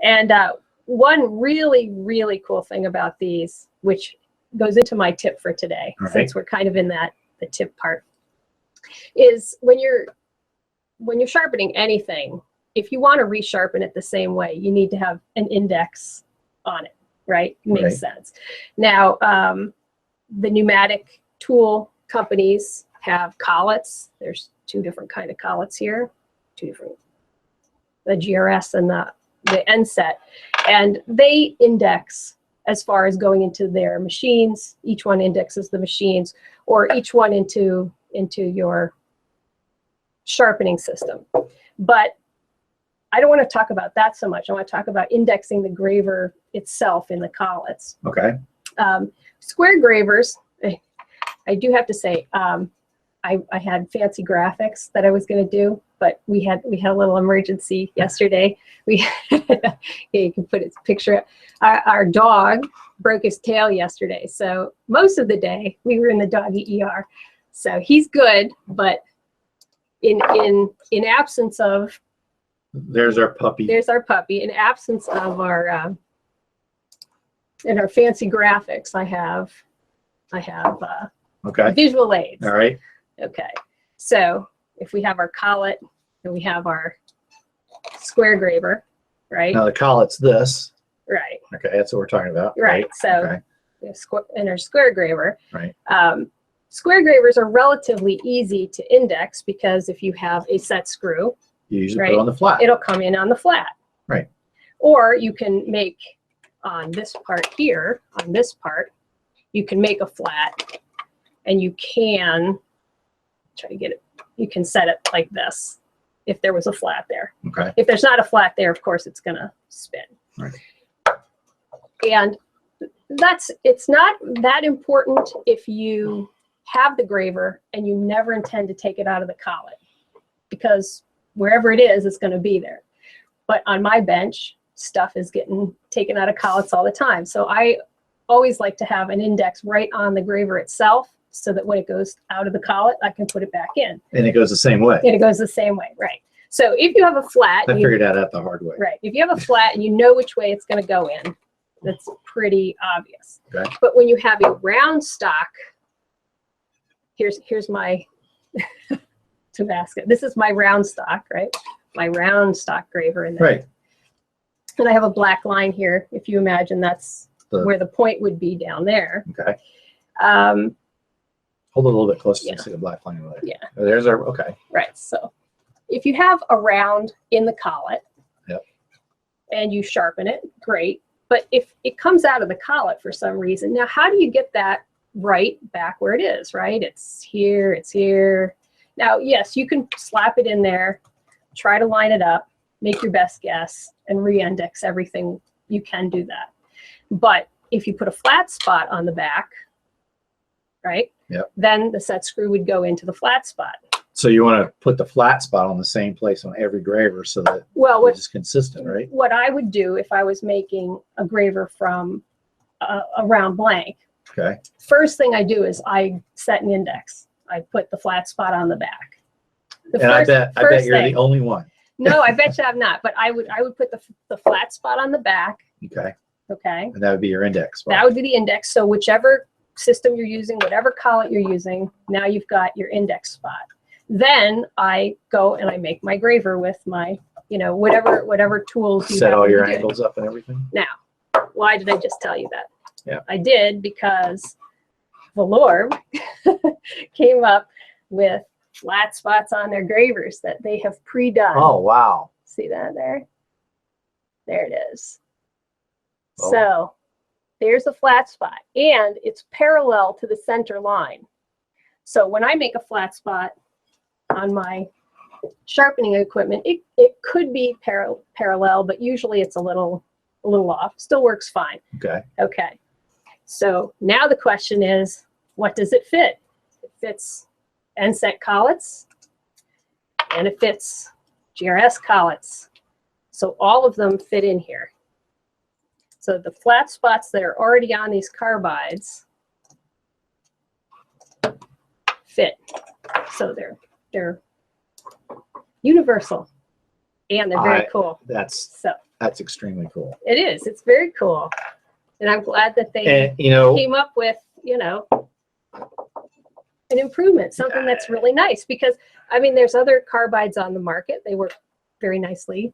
And one really, really cool thing about these, which goes into my tip for today, since we're kind of in the tip part, is when you're sharpening anything, if you want to resharpen it the same way, you need to have an index on it, right? Makes sense. Now, the pneumatic tool companies have collets. There's two different kind of collets here, the GRS and the NSET, and they index as far as going into their machines. Each one indexes the machines, or each one into your sharpening system. But I don't want to talk about that so much. I want to talk about indexing the graver itself in the collets. Okay. Square gravers, I do have to say, I had fancy graphics that I was going to do, but we had a little emergency yesterday. Yeah, you can put its picture up. Our dog broke his tail yesterday, so most of the day we were in the doggy ER. So he's good, but in absence of, there's our puppy. There's our puppy. In absence of our in our fancy graphics, I have okay, visual aids. All right. Okay. So if we have our collet and we have our square graver, right? Now the collet's this. Right. Okay, that's what we're talking about. Right. So okay. And our square graver. Right. Square gravers are relatively easy to index because if you have a set screw, you usually put it on the flat. It'll come in on the flat. Right. Or you can make on this part here, on this part, you can make a flat, and you can try to get it. You can set it like this if there was a flat there. Okay. If there's not a flat there, of course, it's going to spin. Right. And it's not that important if you have the graver and you never intend to take it out of the collet, because wherever it is, it's going to be there. But on my bench, stuff is getting taken out of collets all the time. So I always like to have an index right on the graver itself, so that when it goes out of the collet, I can put it back in. And it goes the same way. And it goes the same way, right. So if you have a flat. I figured that out the hard way. Right. If you have a flat and you know which way it's going to go in, that's pretty obvious. Okay. But when you have a round stock, here's my Tabasco. This is my round stock, right? My round stock graver in there. Right. And I have a black line here. If you imagine that's where the point would be down there. Okay. Hold it a little bit closer to see the black line. Yeah. Oh, there's our, okay. Right. So if you have a round in the collet, yep, and you sharpen it, great. But if it comes out of the collet for some reason, now how do you get that right back where it is, right? It's here, it's here. Now, yes, you can slap it in there, try to line it up, make your best guess, and re-index everything. You can do that. But if you put a flat spot on the back, right, yep, then the set screw would go into the flat spot. So you want to put the flat spot on the same place on every graver so that it's consistent, right? What I would do if I was making a graver from a round blank, okay, first thing I do is I set an index. I put the flat spot on the back. I bet you're the only one. No, I bet you I'm not. But I would put the flat spot on the back. Okay. Okay. And that would be your index spot. That would be the index. So whichever system you're using, whatever collet you're using, now you've got your index spot. Then I go and I make my graver with my, whatever tools you set all your do. angles up and everything. Now, why did I just tell you that? Yeah. I did because Vallorbe came up with flat spots on their gravers that they have pre-done. Oh, wow. See that there? There it is. Oh. So there's a flat spot, and it's parallel to the center line. So when I make a flat spot on my sharpening equipment, it could be parallel, but usually it's a little off. Still works fine. Okay. Okay. So now the question is, what does it fit? It fits NSET collets, and it fits GRS collets. So all of them fit in here. So the flat spots that are already on these carbides fit. So they're universal, and they're very cool. That's so That's extremely cool. It is. It's very cool. And I'm glad that they came up with, an improvement, something that's really nice, because I mean, there's other carbides on the market. They work very nicely.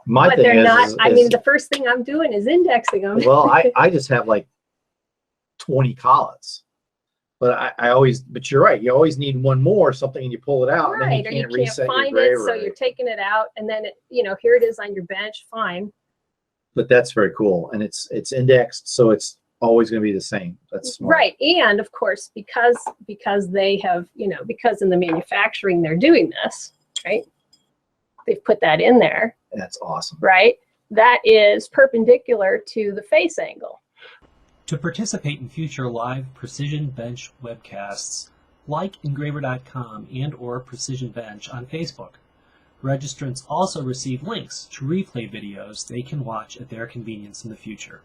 But they're not, I mean, the first thing I'm doing is indexing them. Well, I just have like 20 collets. But but you're right. You always need one more, something, and you pull it out, and then you can't reset your graver. So you're taking it out, and then here it is on your bench. Fine. But that's very cool, and it's indexed, so it's always going to be the same. That's smart. Right, and of course, because they have, because in the manufacturing they're doing this, right? They've put that in there. That's awesome. Right, that is perpendicular to the face angle. To participate in future live Precision Bench webcasts, like Engraver.com and/or Precision Bench on Facebook. Registrants also receive links to replay videos they can watch at their convenience in the future.